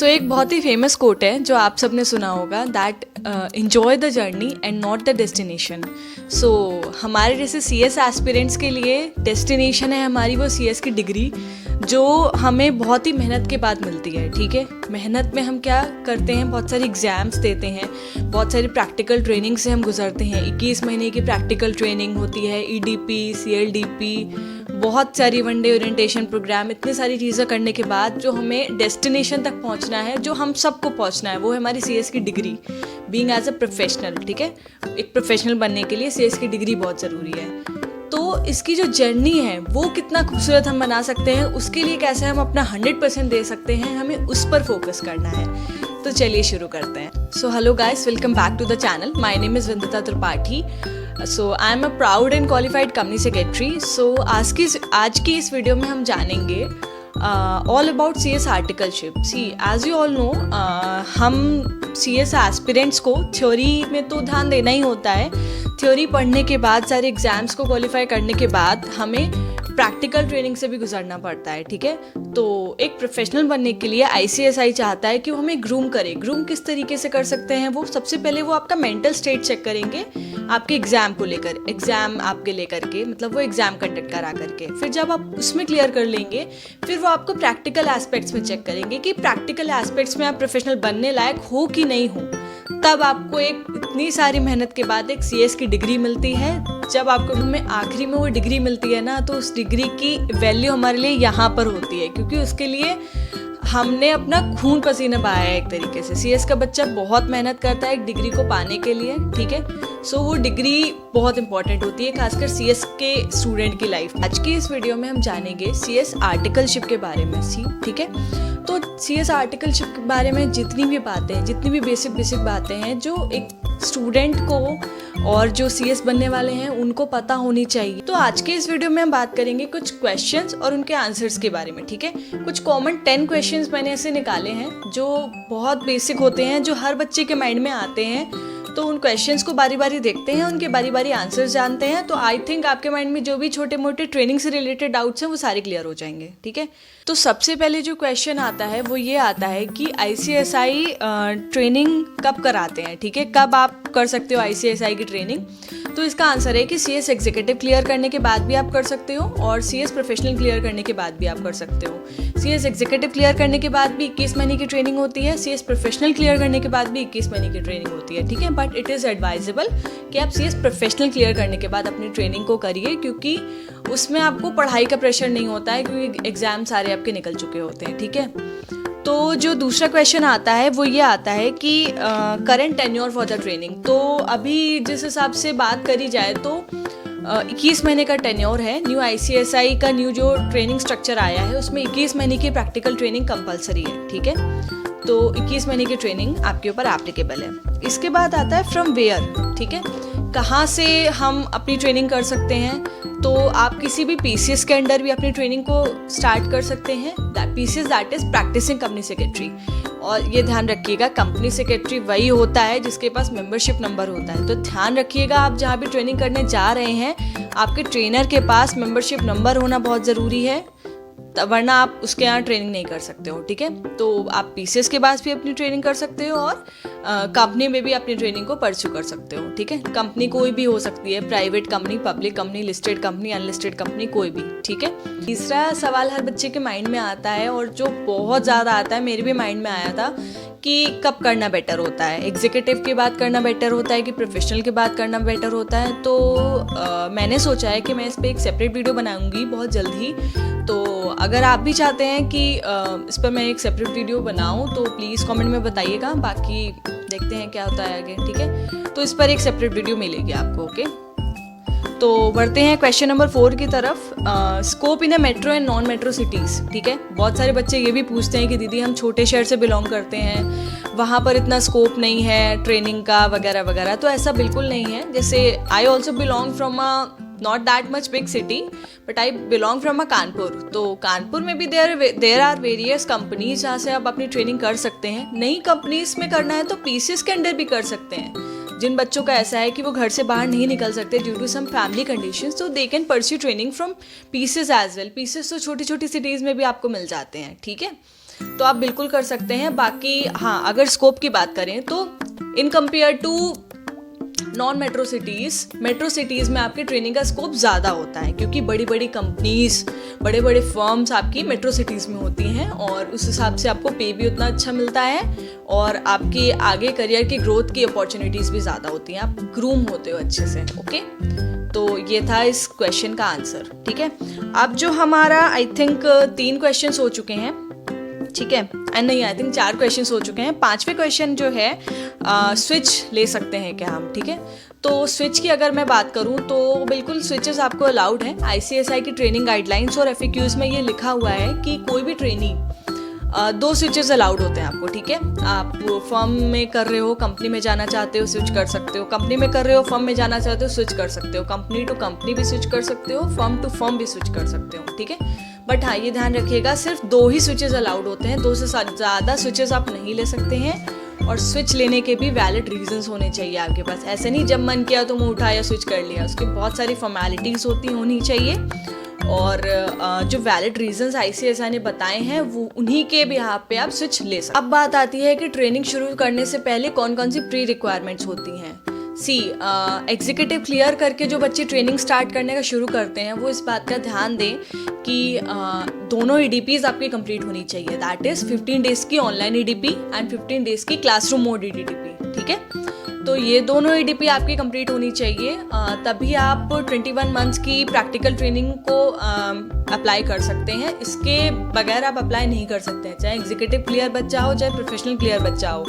एक बहुत ही famous quote है जो आप सबने सुना होगा, that enjoy the journey and not the destination. हमारे जैसे CS एस्पिरेंट्स के लिए डेस्टिनेशन है हमारी वो CS की डिग्री, जो हमें बहुत ही मेहनत के बाद मिलती है। ठीक है, मेहनत में हम क्या करते हैं, बहुत सारी एग्ज़ाम्स देते हैं, बहुत सारी प्रैक्टिकल ट्रेनिंग से हम गुजरते हैं। 21 महीने की प्रैक्टिकल ट्रेनिंग होती है, EDP, CLDP, बहुत सारी वनडे ओरिएंटेशन प्रोग्राम, इतनी सारी चीज़ें करने के बाद जो हमें डेस्टिनेशन तक पहुंचना है, जो हम सबको पहुंचना है, वो है हमारी CS की डिग्री, बीइंग एज अ प्रोफेशनल। ठीक है, एक प्रोफेशनल बनने के लिए CS की डिग्री बहुत ज़रूरी है। तो इसकी जो जर्नी है वो कितना खूबसूरत हम बना सकते हैं, उसके लिए कैसे हम अपना 100% दे सकते हैं, हमें उस पर फोकस करना है। तो चलिए शुरू करते हैं। Hello guys, welcome back to the channel. My name is Vandita Tripathi. I am a proud and qualified company secretary. आज की इस वीडियो में हम जानेंगे all about CS articleship. As you all know, हम CS एस्पिरेंट्स को थ्योरी में तो ध्यान देना ही होता है। थ्योरी पढ़ने के बाद, सारे एग्जाम्स को क्वालिफाई करने के बाद हमें प्रैक्टिकल ट्रेनिंग से भी गुजरना पड़ता है। ठीक है, तो एक प्रोफेशनल बनने के लिए ICSI चाहता है कि वो हमें ग्रूम करे। ग्रूम किस तरीके से कर सकते हैं वो? सबसे पहले वो आपका मेंटल स्टेट चेक करेंगे आपके एग्ज़ाम को लेकर, एग्ज़ाम आपके लेकर के, मतलब वो एग्ज़ाम कंडक्ट करा करके। फिर जब आप उसमें क्लियर कर लेंगे, फिर वो आपको प्रैक्टिकल एस्पेक्ट्स में चेक करेंगे कि प्रैक्टिकल एस्पेक्ट्स में आप प्रोफेशनल बनने लायक हो कि नहीं हो। तब आपको एक इतनी सारी मेहनत के बाद एक CS की डिग्री मिलती है। जब आपको हमें आखिरी में वो डिग्री मिलती है ना, तो उस डिग्री की वैल्यू हमारे लिए यहाँ पर होती है, क्योंकि उसके लिए हमने अपना खून पसीना बहाया है एक तरीके से। CS का बच्चा बहुत मेहनत करता है एक डिग्री को पाने के लिए। ठीक है, वो डिग्री बहुत इंपॉर्टेंट होती है, खासकर CS के स्टूडेंट की लाइफ में। आज की इस वीडियो में हम जानेंगे CS आर्टिकलशिप के बारे में। ठीक है, तो CS आर्टिकलशिप के बारे में जितनी भी बातें, जितनी भी बेसिक बातें हैं, जो एक स्टूडेंट को और जो CS बनने वाले हैं उनको पता होनी चाहिए। तो आज के इस वीडियो में हम बात करेंगे कुछ क्वेश्चंस और उनके आंसर्स के बारे में। ठीक है, कुछ कॉमन 10 क्वेश्चंस मैंने ऐसे निकाले हैं जो बहुत बेसिक होते हैं, जो हर बच्चे के माइंड में आते हैं। तो उन क्वेश्चंस को बारी बारी देखते हैं, उनके बारी बारी आंसर्स जानते हैं, तो आई थिंक आपके माइंड में जो भी छोटे मोटे ट्रेनिंग से रिलेटेड डाउट्स हैं वो सारे क्लियर हो जाएंगे। ठीक है, तो सबसे पहले जो क्वेश्चन आता है वो ये आता है कि ICSI ट्रेनिंग कब कराते हैं। ठीक है, कब आप कर सकते हो ICSI की ट्रेनिंग? तो इसका आंसर है कि CS एग्जीक्यूटिव क्लियर करने के बाद भी आप कर सकते हो, और CS प्रोफेशनल क्लियर करने के बाद भी आप कर सकते हो। CS एग्जीक्यूटिव क्लियर करने के बाद भी 21 महीने की ट्रेनिंग होती है, CS प्रोफेशनल क्लियर करने के बाद भी 21 महीने की ट्रेनिंग होती है। ठीक है, बट इट इज़ एडवाइजेबल कि आप CS प्रोफेशनल क्लियर करने के बाद अपनी ट्रेनिंग को करिए, क्योंकि उसमें आपको पढ़ाई का प्रेशर नहीं होता है, क्योंकि एग्ज़ाम सारे आपके निकल चुके होते हैं। ठीक है, तो जो दूसरा क्वेश्चन आता है वो ये आता है कि current tenure for the training. तो अभी जिस हिसाब से बात करी जाए तो 21 महीने का टेन्योर है। न्यू ICSI का न्यू जो ट्रेनिंग स्ट्रक्चर आया है उसमें 21 महीने की प्रैक्टिकल ट्रेनिंग कंपलसरी है। ठीक है, तो 21 महीने की ट्रेनिंग आपके ऊपर एप्लीकेबल है। इसके बाद आता है फ्रॉम वेयर। ठीक है, कहाँ से हम अपनी ट्रेनिंग कर सकते हैं? तो आप किसी भी PCS के अंडर भी अपनी ट्रेनिंग को स्टार्ट कर सकते हैं। PCS that is practising company secretary. और ये ध्यान रखिएगा, कंपनी सेक्रेटरी वही होता है जिसके पास मेंबरशिप नंबर होता है। तो ध्यान रखिएगा, आप जहाँ भी ट्रेनिंग करने जा रहे हैं आपके ट्रेनर के पास मेंबरशिप नंबर होना बहुत ज़रूरी है, वरना आप उसके यहाँ ट्रेनिंग नहीं कर सकते हो। ठीक है, तो आप PCS के पास भी अपनी ट्रेनिंग कर सकते हो और कंपनी में भी अपनी ट्रेनिंग को परस्यू कर सकते हो। ठीक है, कंपनी कोई भी हो सकती है, private company, public company, listed company, unlisted company, कोई भी। ठीक है, तीसरा सवाल हर बच्चे के माइंड में आता है और जो बहुत ज़्यादा आता है, मेरे भी माइंड में आया था कि कब करना बेटर होता है, एग्जीक्यूटिव के बाद करना बेटर होता है कि प्रोफेशनल के बाद करना बेटर होता है। तो मैंने सोचा है कि मैं इस पर एक सेपरेट वीडियो बनाऊंगी बहुत जल्द ही। तो अगर आप भी चाहते हैं कि इस पर मैं एक सेपरेट वीडियो बनाऊं तो प्लीज़ कमेंट में बताइएगा, बाकी देखते हैं क्या होता है आगे। ठीक है, तो इस पर एक सेपरेट वीडियो मिलेगी आपको। ओके, तो बढ़ते हैं क्वेश्चन नंबर 4 की तरफ। Scope in a metro and non metro cities. ठीक है, बहुत सारे बच्चे ये भी पूछते हैं कि दीदी हम छोटे शहर से बिलोंग करते हैं, वहाँ पर इतना स्कोप नहीं है ट्रेनिंग का वगैरह वगैरह। तो ऐसा बिल्कुल नहीं है। जैसे I also belong from a not that much big city, but I belong from a Kanpur. तो कानपुर में भी देयर आर वेरियस कंपनीज जहाँ से आप अपनी ट्रेनिंग कर सकते हैं। नई कंपनीज में करना है तो PCS के अंडर भी कर सकते हैं। जिन बच्चों का ऐसा है कि वो घर से बाहर नहीं निकल सकते due to some family conditions, तो they can pursue training from PCS as well. PCS तो छोटी छोटी सिटीज़ में भी आपको मिल जाते हैं। ठीक है, तो आप बिल्कुल कर सकते हैं। बाकी हाँ, अगर स्कोप की बात करें तो in compare to non metro cities में आपकी ट्रेनिंग का स्कोप ज़्यादा होता है, क्योंकि बड़ी बड़ी कंपनीज, बड़े बड़े फर्म्स आपकी मेट्रो सिटीज़ में होती हैं और उस हिसाब से आपको पे भी उतना अच्छा मिलता है और आपके आगे करियर की ग्रोथ की अपॉर्चुनिटीज़ भी ज़्यादा होती हैं, आप ग्रूम होते हो अच्छे से। ओके, तो ये था इस क्वेश्चन का आंसर। ठीक है, अब जो हमारा आई थिंक 3 क्वेश्चन हो चुके हैं, ठीक है, नहीं आई थिंक 4 क्वेश्चन हो चुके हैं। 5वें क्वेश्चन जो है स्विच ले सकते हैं क्या हम, ठीक है। तो स्विच की अगर मैं बात करूं तो बिल्कुल स्विचेस आपको अलाउड है। ICSI की ट्रेनिंग गाइडलाइंस और FAQs में ये लिखा हुआ है कि कोई भी ट्रेनी 2 स्विचेस अलाउड होते हैं आपको, ठीक है। आप फर्म में कर रहे हो, कंपनी में जाना चाहते हो, स्विच कर सकते हो। कंपनी में कर रहे हो, फर्म में जाना चाहते हो, स्विच कर सकते हो। कंपनी टू कंपनी भी स्विच कर सकते हो, फर्म टू फर्म भी स्विच कर सकते हो, ठीक है। बट हाँ, ये ध्यान रखिएगा, सिर्फ 2 ही स्विचेस अलाउड होते हैं, 2 से ज़्यादा स्विचेस आप नहीं ले सकते हैं। और स्विच लेने के भी वैलिड रीजंस होने चाहिए आपके पास। ऐसे नहीं जब मन किया तो मुँह उठाया स्विच कर लिया, उसकी बहुत सारी फॉर्मेलिटीज़ होनी चाहिए। और जो वैलिड रीजंस ICSI ने बताए हैं वो उन्हीं के बिहाफ पे आप स्विच ले सकते। अब बात आती है कि ट्रेनिंग शुरू करने से पहले कौन कौन सी प्री रिक्वायरमेंट्स होती हैं। एग्जीक्यूटिव क्लियर करके जो बच्चे ट्रेनिंग स्टार्ट करने का शुरू करते हैं वो इस बात का ध्यान दें कि दोनों EDPs आपकी कंप्लीट होनी चाहिए। दैट इज़ 15 डेज़ की ऑनलाइन EDP एंड 15 डेज़ की क्लासरूम मोड EDP, ठीक है। तो ये दोनों EDP आपकी कंप्लीट होनी चाहिए, तभी आप 21 मंथ्स की प्रैक्टिकल ट्रेनिंग को अप्लाई कर सकते हैं। इसके बगैर आप अप्लाई नहीं कर सकते हैं, चाहे एग्जीक्यूटिव क्लियर बच्चा हो चाहे प्रोफेशनल क्लियर बच्चा हो।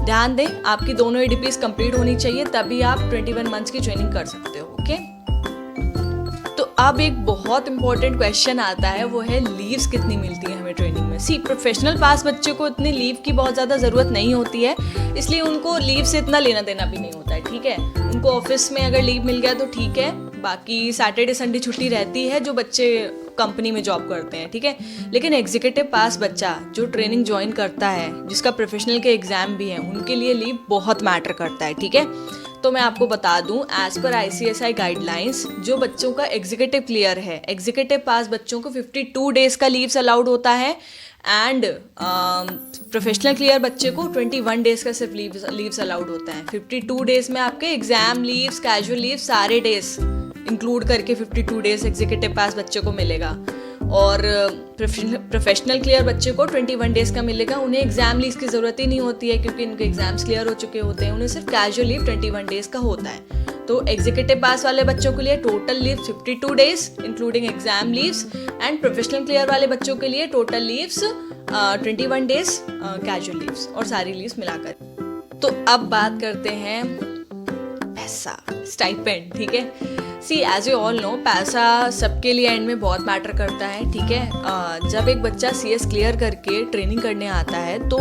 ध्यान दें, आपकी दोनों EDPs कंप्लीट होनी चाहिए, तभी आप 21 मंथ्स की ट्रेनिंग कर सकते हो। ओके, तो अब एक बहुत इंपॉर्टेंट क्वेश्चन आता है, वो है लीव्स कितनी मिलती है हमें ट्रेनिंग में। प्रोफेशनल पास बच्चों को इतनी लीव की बहुत ज़्यादा ज़रूरत नहीं होती है, इसलिए उनको लीव से इतना लेना देना भी नहीं होता है, ठीक है। उनको ऑफिस में अगर लीव मिल गया तो ठीक है, बाकी सैटरडे संडे छुट्टी रहती है जो बच्चे कंपनी में जॉब करते हैं, ठीक है। लेकिन एग्जीक्यूटिव पास बच्चा जो ट्रेनिंग ज्वाइन करता है, जिसका प्रोफेशनल के एग्ज़ाम भी हैं, उनके लिए लीव बहुत मैटर करता है, ठीक है। तो मैं आपको बता दूं, एज पर ICSI गाइडलाइंस जो बच्चों का एग्जीक्यूटिव क्लियर है, एग्जीक्यूटिव पास बच्चों को 52 डेज़ का लीव्स अलाउड होता है एंड प्रोफेशनल क्लियर बच्चे को 21 डेज़ का सिर्फ लीव्स अलाउड होता है। 52 डेज़ में आपके एग्जाम लीव्स, कैजुअल लीव्स, सारे डेज इंक्लूड करके 52 डेज़ एग्जीक्यूटिव पास बच्चे को मिलेगा। और प्रोफेशनल क्लियर बच्चे को 21 डेज़ का मिलेगा। उन्हें एग्जाम लीव की ज़रूरत ही नहीं होती है, क्योंकि इनके एग्जाम्स क्लियर हो चुके होते हैं। उन्हें सिर्फ कैजुअल लीव 21 डेज़ का होता है। तो एग्जीक्यूटिव पास वाले बच्चों के लिए total leave 52 days including exam leaves, and professional clear वाले बच्चों के लिए total leaves 21 days casual leaves और सारी लीव्स मिलाकर। तो अब बात करते हैं पैसा, स्टाइपेंड, ठीक है। एज यू ऑल नो, पैसा सबके लिए एंड में बहुत मैटर करता है, ठीक है। जब एक बच्चा CS क्लियर करके ट्रेनिंग करने आता है तो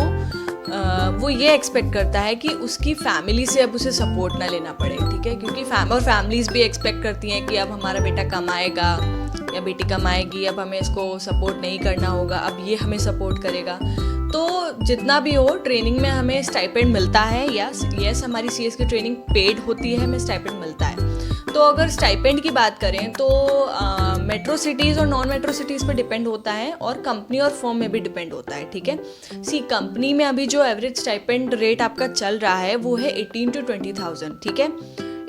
वो ये एक्सपेक्ट करता है कि उसकी फैमिली से अब उसे सपोर्ट ना लेना पड़े, ठीक है। क्योंकि फैमिलीज भी एक्सपेक्ट करती हैं कि अब हमारा बेटा कमाएगा या बेटी कमाएगी, अब हमें इसको सपोर्ट नहीं करना होगा, अब ये हमें सपोर्ट करेगा। तो जितना भी हो, ट्रेनिंग में हमें स्टाइपेंड मिलता है। यस, हमारी CS की ट्रेनिंग पेड होती है, हमें स्टाइपेंड मिलता है। तो अगर स्टाइपेंड की बात करें तो मेट्रो सिटीज़ और नॉन मेट्रो सिटीज़ पर डिपेंड होता है, और कंपनी और फर्म में भी डिपेंड होता है, ठीक है। कंपनी में अभी जो एवरेज स्टाइपेंड रेट आपका चल रहा है वो है 18 to 20,000, ठीक है।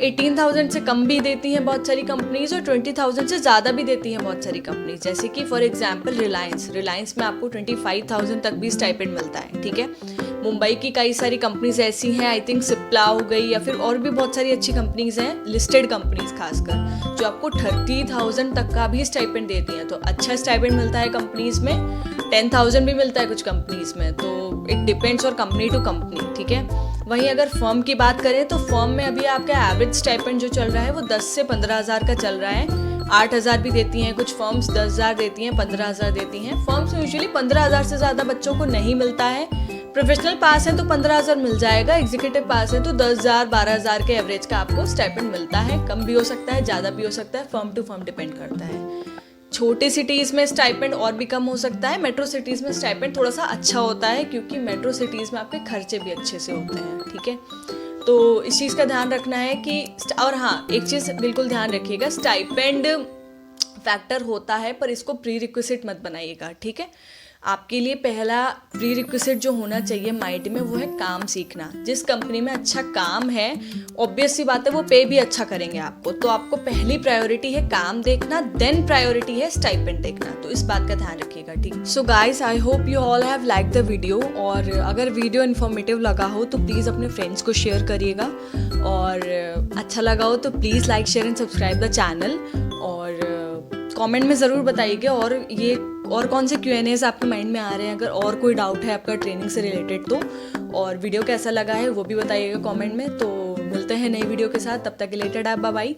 18,000 से कम भी देती हैं बहुत सारी कंपनीज और 20,000 से ज़्यादा भी देती हैं बहुत सारी कंपनीज, जैसे कि फॉर एग्जांपल रिलायंस में आपको 25,000 तक भी स्टाइपेंड मिलता है, ठीक है। मुंबई की कई सारी कंपनीज ऐसी हैं, आई थिंक सिप्ला हो गई, या फिर और भी बहुत सारी अच्छी कंपनीज हैं, लिस्टेड कंपनीज खासकर, जो आपको 30,000 तक का भी स्टाइपेंड देती हैं। तो अच्छा स्टाइपेंड मिलता है कंपनीज में, 10,000 भी मिलता है कुछ कंपनीज में। तो इट डिपेंड्स और कंपनी टू कंपनी, ठीक है। वहीं अगर फर्म की बात करें तो फर्म में अभी आपका एवरेज स्टाइपेंड जो चल रहा है वो 10 से 15,000 का चल रहा है। 8,000 भी देती हैं कुछ फर्म्स, 10,000 देती हैं, 15,000 देती हैं। फर्म्स में यूजुअली 15,000 से ज़्यादा बच्चों को नहीं मिलता है। प्रोफेशनल पास है तो 15,000 मिल जाएगा, एग्जीक्यूटिव पास है तो 10,000 12,000 के एवरेज का आपको स्टाइपेंड मिलता है। कम भी हो सकता है, ज़्यादा भी हो सकता है, फर्म टू फर्म डिपेंड करता है। छोटे सिटीज़ में स्टाइपेंड और भी कम हो सकता है। मेट्रो सिटीज़ में स्टाइपेंड थोड़ा सा अच्छा होता है, क्योंकि मेट्रो सिटीज़ में आपके खर्चे भी अच्छे से होते हैं, ठीक है। तो इस चीज़ का ध्यान रखना है कि, और हाँ, एक चीज़ बिल्कुल ध्यान रखिएगा, स्टाइपेंड फैक्टर होता है पर इसको प्री रिक्विजिट मत बनाइएगा, ठीक है। आपके लिए पहला प्री रिक्विजिट जो होना चाहिए माइंड में वो है काम सीखना। जिस कंपनी में अच्छा काम है, ऑब्वियस सी बात है वो पे भी अच्छा करेंगे आपको, तो आपको पहली प्रायोरिटी है काम देखना, देन प्रायोरिटी है स्टाइपेंड देखना। तो इस बात का ध्यान रखिएगा, ठीक। So guys, I hope you all have like the video, और अगर वीडियो इन्फॉर्मेटिव लगा हो तो प्लीज़ अपने फ्रेंड्स को शेयर करिएगा, और अच्छा लगा हो तो please like share and subscribe the channel, और कमेंट में ज़रूर बताइएगा और कौन से Q&As आपके माइंड में आ रहे हैं, अगर और कोई डाउट है आपका ट्रेनिंग से रिलेटेड तो, और वीडियो कैसा लगा है वो भी बताइएगा कमेंट में। तो मिलते हैं नई वीडियो के साथ, तब तक के लिए टाटा बाय बाय।